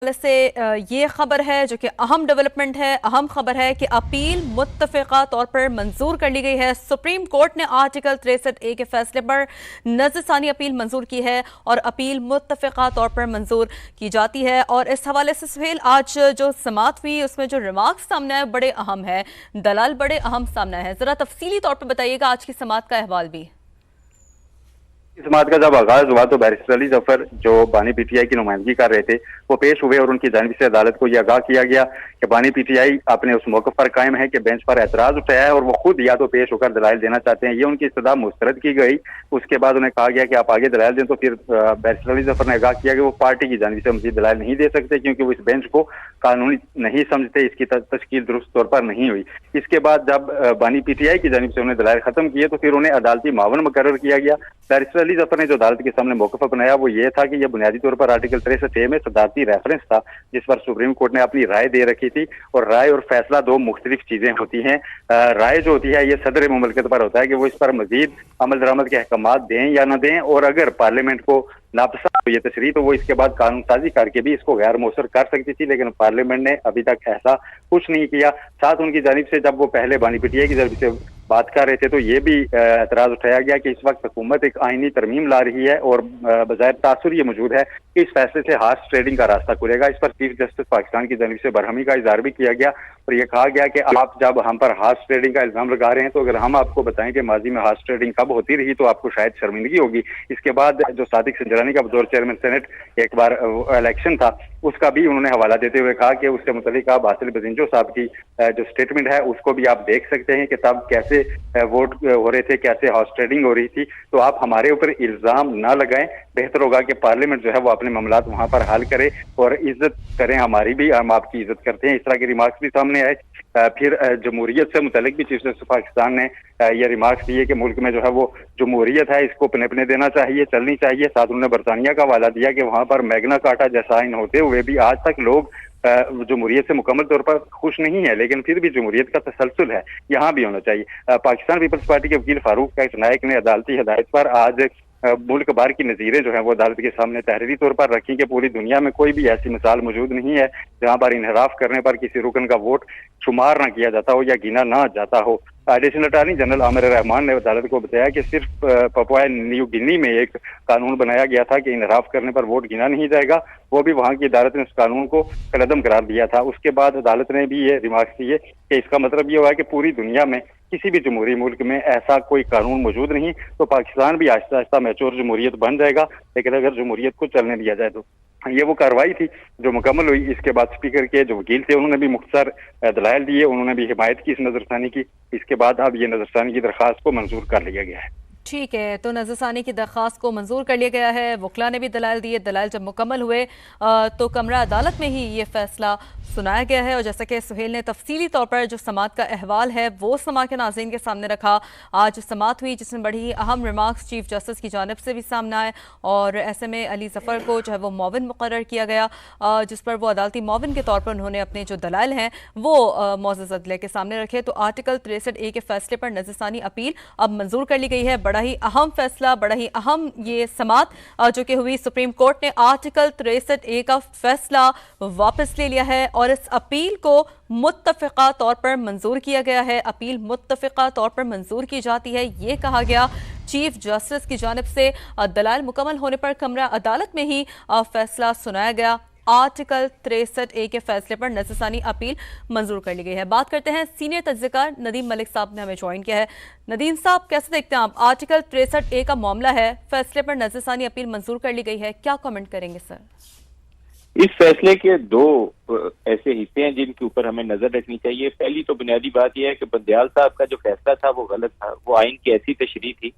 से ये खबर है जो कि अहम डेवलपमेंट है, अहम खबर है कि अपील मुत्तफ़िक़ा तौर पर मंजूर कर ली गई है। सुप्रीम कोर्ट ने आर्टिकल 63A के फैसले पर नज़रसानी अपील मंजूर की है और अपील मुत्तफ़िक़ा तौर पर मंजूर की जाती है। और इस हवाले से सुहेल, आज जो समाअत हुई उसमें जो रिमार्क्स सामने आए बड़े अहम है, दलाल बड़े अहम सामने आए हैं। जरा तफसीली तौर पर बताइएगा आज की समाअत का अहवाल भी। इस समाअत का जब आगाज हुआ तो बैरिस्टर अली जफर जो बानी पीटीआई की नुमाइंदगी कर रहे थे वो पेश हुए और उनकी जानिब से अदालत को यह आगाह किया गया कि बानी पीटीआई अपने उस मौके पर कायम है कि बेंच पर एतराज उठाया है और वो खुद या तो पेश होकर दलाइल देना चाहते हैं। ये उनकी इस्तदा मुस्तरद की गई। उसके बाद उन्हें कहा गया कि आप आगे दलाइल दें, तो फिर बैरिस्टर अली जफर ने आगाह किया कि वो पार्टी की जानिब से मजीद दलाइल नहीं दे सकते क्योंकि वो इस बेंच को कानूनी नहीं समझते, इसकी तश्कील दुरुस्त तौर पर नहीं हुई। इसके बाद जब बानी पीटीआई की जानिब से उन्हें दलाइल खत्म किए तो फिर उन्हें अदालती मावन मुकर्रर किया गया। बैरिस्टर अली जफर ने जो अदालत के सामने मौक़िफ़ अपनाया वो ये था कि यह बुनियादी तौर पर आर्टिकल 63A में सदारती रेफरेंस था जिस पर सुप्रीम कोर्ट ने अपनी राय दे रखी थी। और राय और फैसला दो मुख्तलिफ चीजें होती हैं। राय जो होती है ये सदर मुमलकत पर होता है कि वो इस पर मजीद अमल दरामद के अहकामात दें या न दें, और अगर पार्लियामेंट को नापसंद हो ये तशरीह तो वो इसके बाद कानून साजी करके भी इसको गैर मौसर कर सकती थी, लेकिन पार्लियामेंट ने अभी तक ऐसा कुछ नहीं किया। साथ उनकी जानिब से जब वो पहले बानी पीटीआई की जानिब से बात कर रहे थे तो ये भी एतराज उठाया गया कि इस वक्त हुकूमत एक आईनी तरमीम ला रही है और बज़ाहिर तासुर ये मौजूद है कि इस फैसले से हार्स ट्रेडिंग का रास्ता खुलेगा। इस पर चीफ जस्टिस पाकिस्तान की जानिब से बरहमी का इजहार भी किया गया और ये कहा गया कि आप जब हम पर हार्स ट्रेडिंग का इल्जाम लगा रहे हैं तो अगर हम आपको बताएं कि माजी में हार्स ट्रेडिंग कब होती रही तो आपको शायद शर्मिंदगी होगी। इसके बाद जो सादिक संजरानी का बतौर चेयरमैन सेनेट एक बार इलेक्शन था उसका भी उन्होंने हवाला देते हुए कहा कि उससे मुतल्लिक आप बासिल बजिंजो साहब की जो स्टेटमेंट है उसको भी आप देख सकते हैं कि तब कैसे वोट हो रहे थे, कैसे हाउस ट्रेडिंग हो रही थी। तो आप हमारे ऊपर इल्जाम ना लगाएं, बेहतर होगा कि पार्लियामेंट जो है वो अपने मामलात वहां पर हल करे और इज्जत करें हमारी भी, हम आपकी इज्जत करते हैं। इस तरह के रिमार्क्स भी सामने आए। फिर जमहूरियत से मुतल्लिक भी चीफ जस्टिस पाकिस्तान ने ये रिमार्क्स दिए कि मुल्क में जो है वो जमहूरियत है इसको पनपने देना चाहिए, चलनी चाहिए। साथ उन्होंने बरतानिया का हवाला दिया कि वहां पर मैग्ना कार्टा जैसा आइन होते हुए भी आज तक लोग जमहूरियत से मुकम्मल तौर पर खुश नहीं है, लेकिन फिर भी जमहूरियत का तसलसल है, यहाँ भी होना चाहिए। पाकिस्तान पीपल्स पार्टी के वकील फारूक कैफ नायक ने अदालती हिदायत पर आज मुल्क भर की नज़ीरें जो है वो अदालत के सामने तहरीरी तौर पर रखी कि पूरी दुनिया में कोई भी ऐसी मिसाल मौजूद नहीं है जहां पर इनहराफ करने पर किसी रुकन का वोट शुमार न किया जाता हो या गिना ना जाता हो। Additional attorney general Aamir Rahman ने अदालत को बताया कि सिर्फ पपुआ न्यू गिनी में एक कानून बनाया गया था कि इनहराफ करने पर वोट गिना नहीं जाएगा, वो भी वहां की अदालत ने उस कानून को कलअदम करार दिया था। उसके बाद अदालत ने भी ये रिमार्क किए कि इसका मतलब ये हुआ कि पूरी दुनिया में किसी भी जमहूरी मुल्क में ऐसा कोई कानून मौजूद नहीं, तो पाकिस्तान भी आहिस्ता आहिस्ता मैच्योर जमहूरियत बन जाएगा, लेकिन अगर जमहूरियत को चलने दिया जाए तो। ये वो कार्रवाई थी जो मुकम्मल हुई। इसके बाद स्पीकर के जो वकील थे उन्होंने भी मुख्तसर दलाइल दिए, उन्होंने भी हिमायत की इस नजरसानी की। इसके बाद अब ये नजरसानी की दरख्वास्त को मंजूर कर लिया गया है। ठीक है, तो नज़रसानी की दरख्वास्त को मंजूर कर लिया गया है। वकला ने भी दलाइल दिए, दलाइल जब मुकम्मल हुए तो कमरा अदालत में ही ये फैसला सुनाया गया है। और जैसा कि सुहेल ने तफसीली तौर पर जो समाअत का अहवाल है वो समा के नाज़रीन के सामने रखा। आज समाअत हुई जिसमें बड़ी ही अहम रिमार्क्स चीफ जस्टिस की जानिब से भी सामने आए और ऐसे में अली जफ़र को जो है वो मौविन मुकर्रर किया गया, जिस पर वो अदालती मौविन के तौर पर उन्होंने अपने जो दलाइल हैं वो मोअज़्ज़ज़ अदलिया के सामने रखे। तो आर्टिकल 63A के फैसले पर नज़रसानी अपील अब मंजूर कर ली गई है। बड़ा ही अहम फैसला, बड़ा ही अहम ये समाअत जो कि हुई। सुप्रीम कोर्ट ने आर्टिकल 63A का फैसला वापस ले लिया है और इस अपील को मुत्तफ़िक़ा तौर पर मंजूर किया गया है। अपील मुत्तफ़िक़ा तौर पर मंजूर की जाती है, ये कहा गया चीफ जस्टिस की जानिब से। दलाइल मुकम्मल होने पर कमरा अदालत में ही फैसला सुनाया गया। आर्टिकल 63A के फैसले पर नज़रसानी अपील मंजूर कर ली गई है। बात करते हैं सीनियर तज्ज़िकार नदीम मलिक साहब ने हमें ज्वाइन किया है। नदीम साहब, कैसे देखते हैं आप? आर्टिकल 63A का मामला है, फैसले पर नज़रसानी अपील मंजूर कर ली गई है, क्या कमेंट करेंगे सर? इस फैसले के दो ऐसे हिस्से हैं जिनके ऊपर हमें नजर रखनी चाहिए। पहली तो बुनियादी बात यह है कि बंदयाल साहब का जो फैसला था वो गलत था। वो आइन की ऐसी तशरीह थी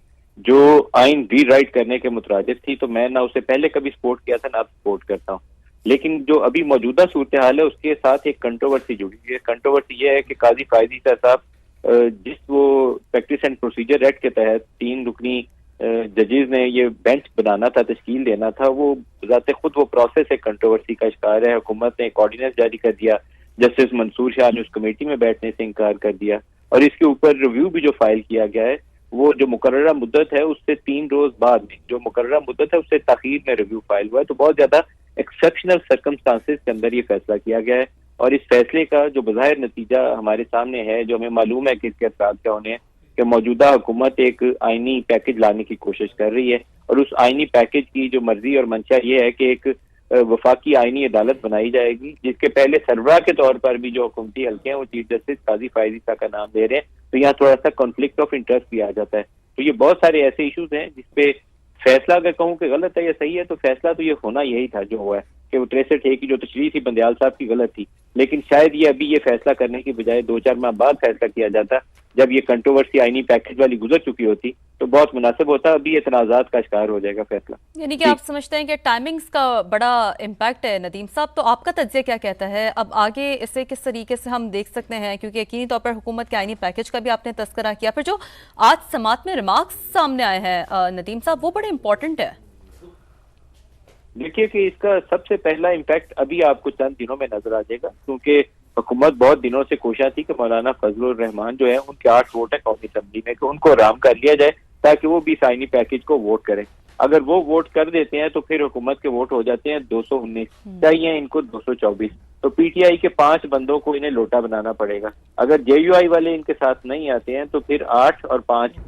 जो आइन री राइट करने के मुतरादिफ थी, तो मैं ना उसे पहले कभी सपोर्ट किया था ना सपोर्ट करता हूँ। लेकिन जो अभी मौजूदा सूरत हाल है उसके साथ एक कंट्रोवर्सी जुड़ी हुई है। कंट्रोवर्सी यह है कि काजी फायदी साहब जिस वो प्रैक्टिस एंड प्रोसीजर एक्ट के तहत 3 रुकनी जजेस ने ये बेंच बनाना था, तश्कील देना था, वो ज़ाते खुद वो प्रोसेस एक कंट्रोवर्सी का शिकार है। हुकूमत ने एक ऑर्डिनेंस जारी कर दिया, जस्टिस मंसूर शाह ने उस कमेटी में बैठने से इनकार कर दिया और इसके ऊपर रिव्यू भी जो फाइल किया गया है वो जो मुकर्ररा मुद्दत है उससे 3 रोज बाद में जो मुकर्ररा मुद्दत है उससे ताखीर में रिव्यू फाइल हुआ है। तो बहुत ज्यादा एक्सेप्शनल सर्कमस्टांसेस के अंदर ये फैसला किया गया है। और इस फैसले का जो बज़ाहिर नतीजा हमारे सामने है, जो हमें मालूम है कि इसके असरात क्या होने हैं, कि मौजूदा हुकूमत एक आईनी पैकेज लाने की कोशिश कर रही है और उस आईनी पैकेज की जो मर्जी और मंशा ये है कि एक वफाकी आईनी अदालत बनाई जाएगी, जिसके पहले सरबराह के तौर पर भी जो हुकूमती हल्के हैं वो चीफ जस्टिस काजी फायजी साहब का नाम दे रहे हैं। तो यहाँ थोड़ा सा कॉन्फ्लिक्ट ऑफ इंटरेस्ट भी आ जाता है। तो ये बहुत सारे ऐसे इश्यूज हैं जिसपे फैसला अगर कहूँ कि गलत है या सही है, तो फैसला तो ये होना यही था जो हुआ है कि वो 63A की जो तशरीह थी बंदयाल साहब की गलत थी। लेकिन शायद ये अभी ये फैसला करने की बजाय 2-4 माह बाद फैसला किया जाता, जब ये कंट्रोवर्सी आईनी पैकेज वाली गुजर चुकी होती, तो बहुत मुनासिब होता। अभी ये तनाज़ात का शिकार हो जाएगा फैसला। यानी कि आप समझते हैं कि टाइमिंग्स का बड़ा इम्पैक्ट है नदीम साहब, तो आपका तज्ज़िया क्या कहता है? अब आगे इसे किस तरीके से हम देख सकते हैं, क्योंकि यकीनी तौर पर हुकूमत के आईनी पैकेज का भी आपने तस्करा किया, फिर जो आज समात में रिमार्क्स सामने आए हैं नदीम साहब, वो बड़े इंपॉर्टेंट है। देखिए कि इसका सबसे पहला इम्पैक्ट अभी आपको चंद दिनों में नजर आ जाएगा, क्योंकि हुकूमत बहुत दिनों से कोशिश थी कि मौलाना फजलुर रहमान जो है उनके 8 वोट है कौमी असम्बली में, कि उनको आराम कर लिया जाए ताकि वो भी इस आईनी पैकेज को वोट करें। अगर वो वोट कर देते हैं तो फिर हुकूमत के वोट हो जाते हैं 219, चाहिए इनको 224। तो पीटीआई के 5 बंदों को इन्हें लोटा बनाना पड़ेगा। अगर जेयूआई वाले इनके साथ नहीं आते हैं तो फिर 8 और 5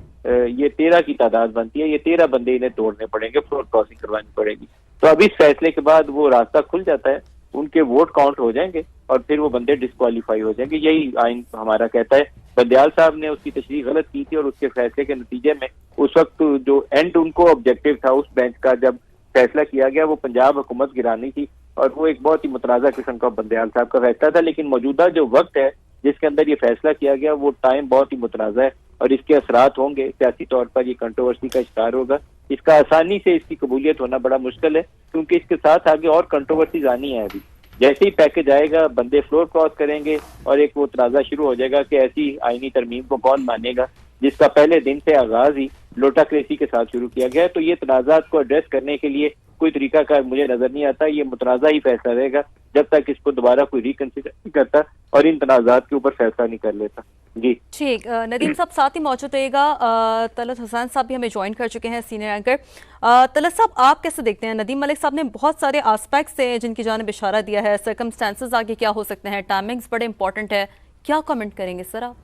ये 13 की तादाद बनती है। ये 13 बंदे इन्हें तोड़ने पड़ेंगे, फ्लोर क्रॉसिंग करवानी पड़ेगी। तो अब इस फैसले के बाद वो रास्ता खुल जाता है, उनके वोट काउंट हो जाएंगे और फिर वो बंदे डिस्क्वालीफाई हो जाएंगे। यही आइन हमारा कहता है। बंदयाल साहब ने उसकी तशरीह गलत की थी और उसके फैसले के नतीजे में उस वक्त जो एंड उनको ऑब्जेक्टिव था उस बेंच का, जब फैसला किया गया, वो पंजाब हुकूमत गिरानी थी और वो एक बहुत ही मुतनाज़ा किस्म का बंदयाल साहब का फैसला था। लेकिन मौजूदा जो वक्त है जिसके अंदर ये फैसला किया गया, वो टाइम बहुत ही मुतनाज़ा है और इसके असरात होंगे सियासी तौर पर। ये कंट्रोवर्सी का शिकार होगा। इसका आसानी से इसकी कबूलियत होना बड़ा मुश्किल है, क्योंकि इसके साथ आगे और कंट्रोवर्सीज आनी है। अभी जैसे ही पैकेज आएगा बंदे फ्लोर क्रॉस करेंगे और एक वो तनाज़ा शुरू हो जाएगा कि ऐसी आईनी तरमीम को कौन मानेगा, जिसका पहले दिन से आगाज ही लोटाक्रेसी के साथ शुरू किया गया है। तो ये तनाज़ात को एड्रेस करने के लिए कोई तरीकाकार मुझे नजर नहीं आता। ये मुतनाज़ा ही फैसला रहेगा जब तक इसको दोबारा कोई रिकंसिडर नहीं करता और इन तनाज़ात के ऊपर फैसला नहीं कर लेता। जी ठीक, नदीम साहब साथ ही मौजूद रहेगा। तलत हुसैन साहब भी हमें ज्वाइन कर चुके हैं, सीनियर एंकर। तलत साहब, आप कैसे देखते हैं? नदीम मलिक साहब ने बहुत सारे आस्पेक्ट्स हैं जिनकी जानिब इशारा दिया है, सर्कमस्टांसेस आगे क्या हो सकते हैं, टाइमिंग्स बड़े इंपॉर्टेंट है, क्या कमेंट करेंगे सर आप?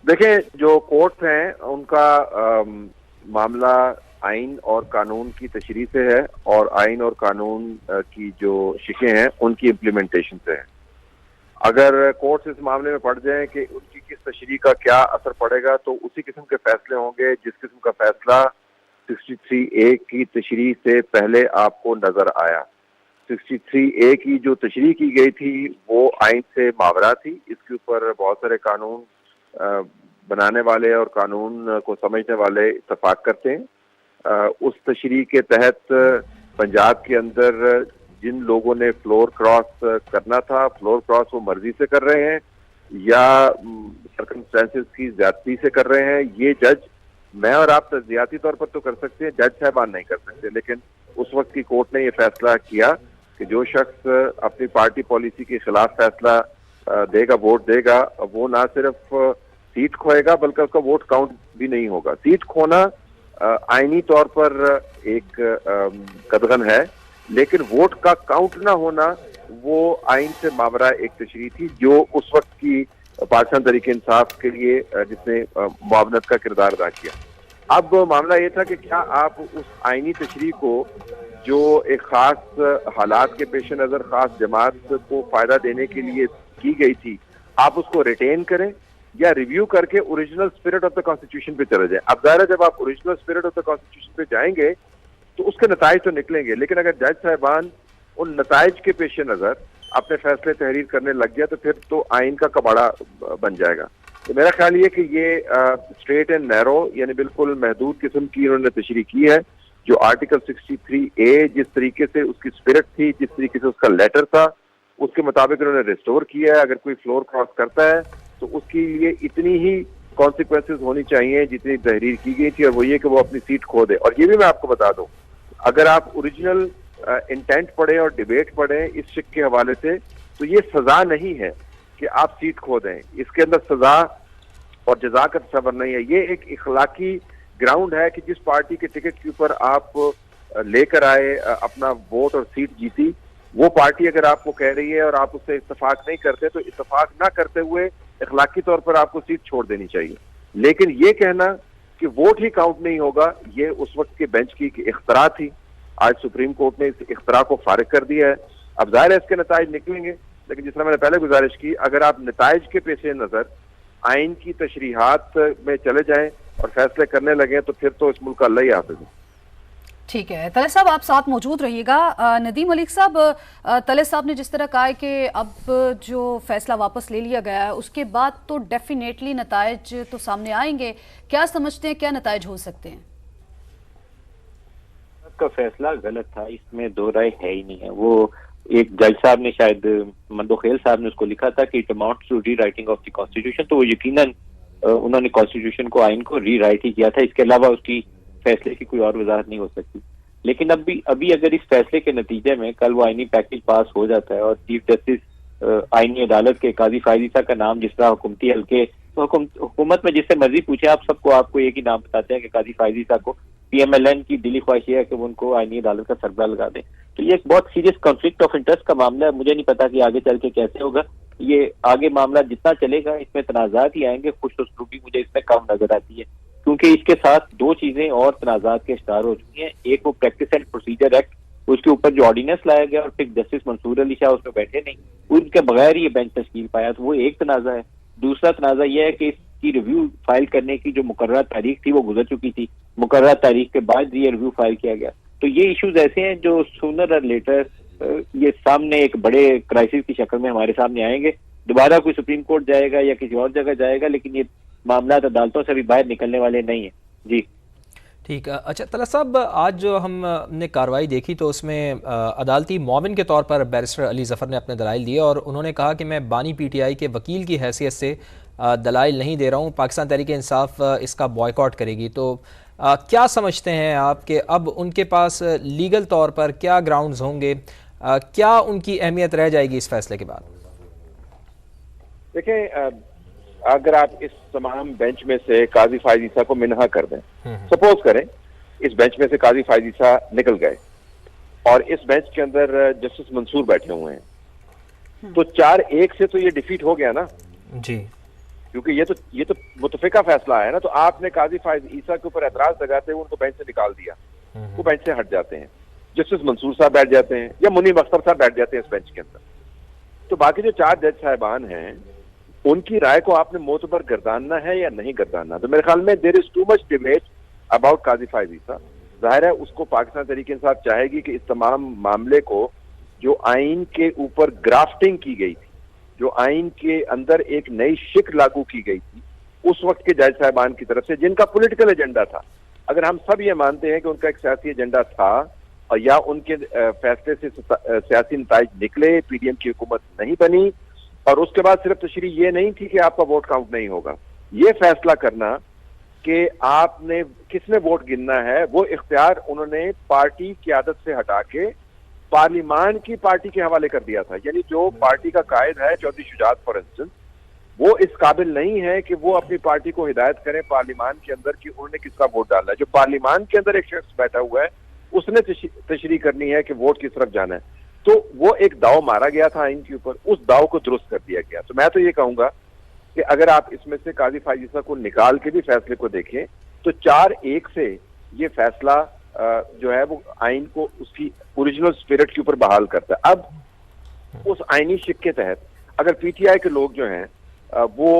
देखिए, जो कोर्ट हैं उनका मामला आइन और कानून की तशरीह से है और आइन और कानून की जो शिकें हैं उनकी इम्प्लीमेंटेशन से है। अगर कोर्ट इस मामले में पड़ जाए कि उनकी किस तशरीह का क्या असर पड़ेगा, तो उसी किस्म के फैसले होंगे जिस किस्म का फैसला 63A की तशरीह से पहले आपको नजर आया। 63A की जो तशरीह की गई थी वो आइन से मावरा थी। इसके ऊपर बहुत सारे कानून बनाने वाले और कानून को समझने वाले इत्तफाक करते हैं। उस तशरीह के तहत पंजाब के अंदर जिन लोगों ने फ्लोर क्रॉस करना था, फ्लोर क्रॉस वो मर्जी से कर रहे हैं या सर्कमस्टेंसेस की ज्यादती से कर रहे हैं, ये जज, मैं और आप तज्जियाती तौर पर तो कर सकते हैं, जज साहबान नहीं कर सकते। लेकिन उस वक्त की कोर्ट ने ये फैसला किया कि जो शख्स अपनी पार्टी पॉलिसी के खिलाफ फैसला देगा, वोट देगा, वो ना सिर्फ सीट खोएगा बल्कि उसका वोट काउंट भी नहीं होगा। सीट खोना आईनी तौर पर एक कदगन है, लेकिन वोट का काउंट ना होना वो आइन से मावरा एक तशरीह थी जो उस वक्त की पाकिस्तान तरीके इंसाफ के लिए जिसने मुआवनत का किरदार अदा किया। अब मामला ये था कि क्या आप उस आईनी तशरीह को जो एक खास हालात के पेश नज़र खास जमात को फायदा देने के लिए की गई थी, आप उसको रिटेन करें या रिव्यू करके original spirit of the constitution पे चले जाएं। अब ज़ाहिर है जब आप original spirit of the constitution पे जाएंगे तो उसके नताइज तो निकलेंगे, लेकिन अगर जज साहिबान उन नताइज के पेश नज़र अपने फैसले तहरीर करने लग गया तो फिर तो आइन का कबाड़ा बन जाएगा। तो मेरा ख्याल ये कि ये स्ट्रेट एंड नैरो यानी बिल्कुल महदूद किस्म की उन्होंने तशरीह की है। जो आर्टिकल 63A जिस तरीके से उसकी स्पिरिट थी, जिस तरीके से उसका लेटर था, उसके मुताबिक उन्होंने रिस्टोर किया है। अगर कोई फ्लोर क्रॉस करता है तो उसके लिए इतनी ही कॉन्सिक्वेंसेज होनी चाहिए जितनी तहरीर की गई थी, और वो ये कि वो अपनी सीट खो दे। और ये भी मैं आपको बता दूं, अगर आप ओरिजिनल इंटेंट पढ़े और डिबेट पढ़े इस शिक के हवाले से, तो ये सजा नहीं है कि आप सीट खो दें। इसके अंदर सजा और जजा का तस्वर नहीं है। ये एक इखलाकी ग्राउंड है कि जिस पार्टी के टिकट के ऊपर आप लेकर आए, अपना वोट और सीट जीती, वो पार्टी अगर आपको कह रही है और आप उससे इत्तेफाक नहीं करते तो इत्तेफाक ना करते हुए इखलाकी तौर पर आपको सीट छोड़ देनी चाहिए। लेकिन ये कहना कि वोट ही काउंट नहीं होगा, ये उस वक्त के बेंच की इख्तरा थी। आज सुप्रीम कोर्ट ने इस इख्तरा को फारिग कर दिया है। अब जाहिर है इसके नताइज निकलेंगे, लेकिन जिस तरह मैंने पहले गुजारिश की, अगर आप नताइज के पेश नजर आइन की तशरीहात में चले जाएं और फैसले करने लगे तो फिर तो इस मुल्क का अल्लाह ही हाफिज़ है। ठीक है, तले साहब आप साथ मौजूद रहिएगा। नदीम मलिक साहब, तले साहब ने जिस तरह कहा है कि अब जो फैसला वापस ले लिया गया है उसके बाद तो डेफिनेटली नताइज तो सामने आएंगे, क्या समझते हैं क्या नताइज हो सकते हैं? का फैसला गलत था, इसमें दो राय है ही नहीं है। वो एक जज साहब ने, शायद मंदोखेल साहब ने उसको लिखा था कि it amounts to rewriting of the constitution, तो वो यकीनन उन्होंने कॉन्स्टिट्यूशन को, आइन को री राइट ही किया था। इसके अलावा उसकी फैसले की कोई और वजाहत नहीं हो सकती। लेकिन अभी अगर इस फैसले के नतीजे में कल वो आईनी पैकेज पास हो जाता है और चीफ जस्टिस आईनी अदालत के काजी फायद ईसा का नाम जिस तरह हुकूमती हल्के, तो हुकूमत में जिससे मर्जी पूछे आप सबको, आपको एक ही नाम बताते हैं कि काजी फायद ईसा को PMLN की दिली ख्वाहिश है कि वो उनको आईनी अदालत का सरबराह लगा दें। तो ये एक बहुत सीरियस कॉन्फ्लिक्ट ऑफ इंटरेस्ट का मामला है। मुझे नहीं पता कि आगे चल के कैसे होगा। ये आगे मामला जितना चलेगा इसमें तनाजात ही आएंगे, खुश उसलूबी मुझे इसमें कम नजर आती है, क्योंकि इसके साथ दो चीजें और तनाजात के शिकार हो चुकी हैं। एक वो प्रैक्टिस एंड प्रोसीजर एक्ट, उसके ऊपर जो ऑर्डिनेंस लाया गया और फिर जस्टिस मंसूर अली शाह उसमें बैठे नहीं, उनके बगैर ये बेंच तश्कील पाया, तो वो एक तनाजा है। दूसरा तनाजा यह है कि इसकी रिव्यू फाइल करने की जो मुकर्रर तारीख थी वो गुजर चुकी थी, मुकर्रर तारीख के बाद ये रिव्यू फाइल किया गया। तो ये इश्यूज ऐसे हैं जो सूनर और लेटर ये सामने एक बड़े क्राइसिस की शक्ल में हमारे सामने आएंगे। दोबारा कोई सुप्रीम कोर्ट जाएगा या किसी और जगह जाएगा, लेकिन ये मामला अदालतों से भी बाहर निकलने वाले नहीं है। जी ठीक है। अच्छा तला साहब, आज जो हमने कार्रवाई देखी तो उसमें अदालती मुआविन के तौर पर बैरिस्टर अली ज़फ़र ने अपने दलाइल दिए और उन्होंने कहा कि मैं बानी PTI के वकील की हैसियत से दलाइल नहीं दे रहा हूँ, पाकिस्तान तहरीक इंसाफ इसका बॉयकॉट करेगी। तो क्या समझते हैं आप कि अब उनके पास लीगल तौर पर क्या ग्राउंड्स होंगे, क्या उनकी अहमियत रह जाएगी इस फैसले के बाद? देखें, अगर आप इस तमाम बेंच में से काजी फायद ईसा को मिनहा कर दें, सपोज करें इस बेंच में से काजी फायद ईसा निकल गए और इस बेंच के अंदर जस्टिस मंसूर बैठे हुए हैं, तो 4-1 से तो ये डिफीट हो गया ना जी, क्योंकि ये तो मुतफिका फैसला है ना। तो आपने काजी फायद ईसा के ऊपर एतराज लगाते हुए उनको बेंच से निकाल दिया, वो बेंच से हट जाते हैं, जस्टिस मंसूर साहब बैठ जाते हैं या मुनीब अख्तर साहब बैठ जाते हैं इस बेंच के अंदर। तो बाकी जो 4 जज साहिबान हैं उनकी राय को आपने मोतबर गर्दानना है या नहीं गर्दानना। तो मेरे ख्याल में there is too much debate about Qazi Faez Isa. जाहिर है उसको पाकिस्तान तहरीक इंसाफ चाहेगी कि इस तमाम मामले को, जो आइन के ऊपर ग्राफ्टिंग की गई थी, जो आइन के अंदर एक नई शिक लागू की गई थी उस वक्त के जज साहिबान की तरफ से, जिनका पॉलिटिकल एजेंडा था, अगर हम सब ये मानते हैं कि उनका एक सियासी एजेंडा था और या उनके फैसले से सियासी नताइज निकले, PDM की हुकूमत नहीं बनी और उसके बाद सिर्फ तशरीह ये नहीं थी कि आपका वोट काउंट नहीं होगा, ये फैसला करना कि आपने किसने वोट गिनना है, वो इख्तियार उन्होंने पार्टी की आदत से हटा के पार्लिमान की पार्टी के हवाले कर दिया था। यानी जो पार्टी का कायद है चौधरी शुजात फॉर इंस्टेंस, वो इस काबिल नहीं है कि वो अपनी पार्टी को हिदायत करें पार्लिमान के अंदर कि उन्होंने किसका वोट डालना है। जो पार्लिमान के अंदर एक शख्स बैठा हुआ है उसने तशरीह करनी है कि वोट किस तरफ जाना है। तो वो एक दाव मारा गया था आइन के ऊपर, उस दाव को दुरुस्त कर दिया गया। तो मैं तो ये कहूंगा कि अगर आप इसमें से काजी फायद ईसा को निकाल के भी फैसले को देखें तो 4-1 से ये फैसला जो है वो आइन को उसकी ओरिजिनल स्पिरिट के ऊपर बहाल करता है। अब उस आइनी शिक के तहत अगर PTI के लोग जो हैं वो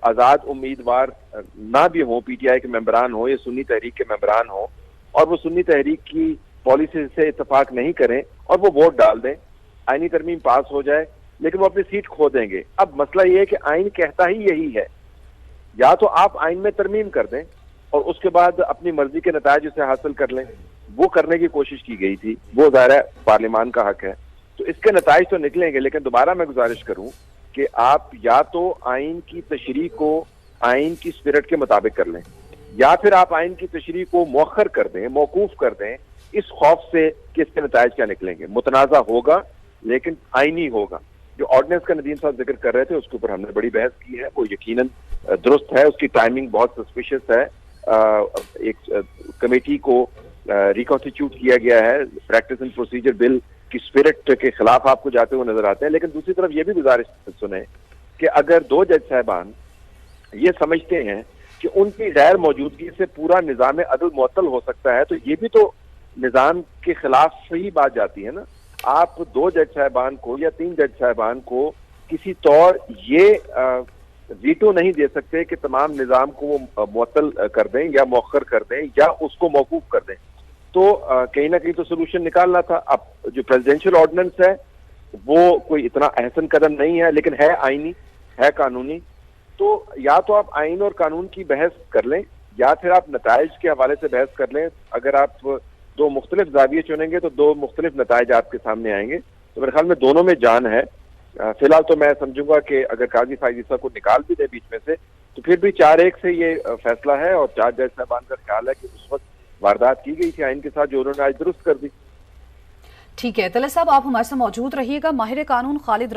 आजाद उम्मीदवार ना भी हों, PTI के मेंबरान हो या सुन्नी तहरीक के मेंबरान हो, और वो सुन्नी तहरीक की पॉलिसी से इत्तेफाक नहीं करें और वो वोट डाल दें, आईनी तरमीम पास हो जाए, लेकिन वो अपनी सीट खो देंगे। अब मसला ये है कि आइन कहता ही यही है, या तो आप आइन में तरमीम कर दें और उसके बाद अपनी मर्जी के नतायज उसे हासिल कर लें। वो करने की कोशिश की गई थी, वो ज़ाहिर है पार्लियामान का हक है, तो इसके नतायज तो निकलेंगे। लेकिन दोबारा मैं गुजारिश करूं कि आप या तो आइन की तशरीह को आइन की स्पिरिट के मुताबिक कर लें, या फिर आप आइन की तशरीह को मौखर कर दें, मौकूफ कर दें, इस खौफ से कि इसके नतायज क्या निकलेंगे। मुतनाज़ा होगा लेकिन आइनी होगा। जो ऑर्डिनेंस का नदीम साहब जिक्र कर रहे थे उसके ऊपर हमने बड़ी बहस की है, वो यकीनन दुरुस्त है, उसकी टाइमिंग बहुत सस्पिशियस है। एक कमेटी को रिकॉन्स्टिट्यूट किया गया है, प्रैक्टिस एंड प्रोसीजर बिल की स्पिरिट के खिलाफ आपको जाते हुए नजर आते हैं। लेकिन दूसरी तरफ ये भी गुजारिश सुने कि अगर दो जज साहबान ये समझते हैं कि उनकी गैर मौजूदगी से पूरा निज़ाम अदल मुअत्तल हो सकता है, तो ये भी तो निज़ाम के खिलाफ ही बात जाती है ना। आप दो जज साहबान को या तीन जज साहबान को किसी तौर ये वीटो नहीं दे सकते कि तमाम निज़ाम को वो मुअत्तल कर दें या मौखर कर दें या उसको मौकूफ कर दें। तो कहीं ना कहीं तो सोल्यूशन निकालना था। अब जो प्रेसिडेंशियल ऑर्डिनेंस है वो कोई इतना अहसन कदम नहीं है, लेकिन है आईनी, है कानूनी। तो या तो आप आइन और कानून की बहस कर लें या फिर आप नताइज के हवाले से बहस कर लें। अगर आप दो मुख्तलिफ जाविये चुनेंगे तो दो मुख्तलिफ नताइज आपके सामने आएंगे। तो मेरे ख्याल में दोनों में जान है। फिलहाल तो मैं समझूंगा कि अगर काजी फाइज ईसा को निकाल भी दे बीच में से तो फिर भी 4-1 से ये फैसला है। और 4 जज साहबान का ख्याल है कि उस वक्त वारदात की गई थी आइन के साथ, जो उन्होंने आज दुरुस्त कर दी। ठीक है तलत साहब, आप हमारे साथ मौजूद रहिएगा। माहिर कानून खालिद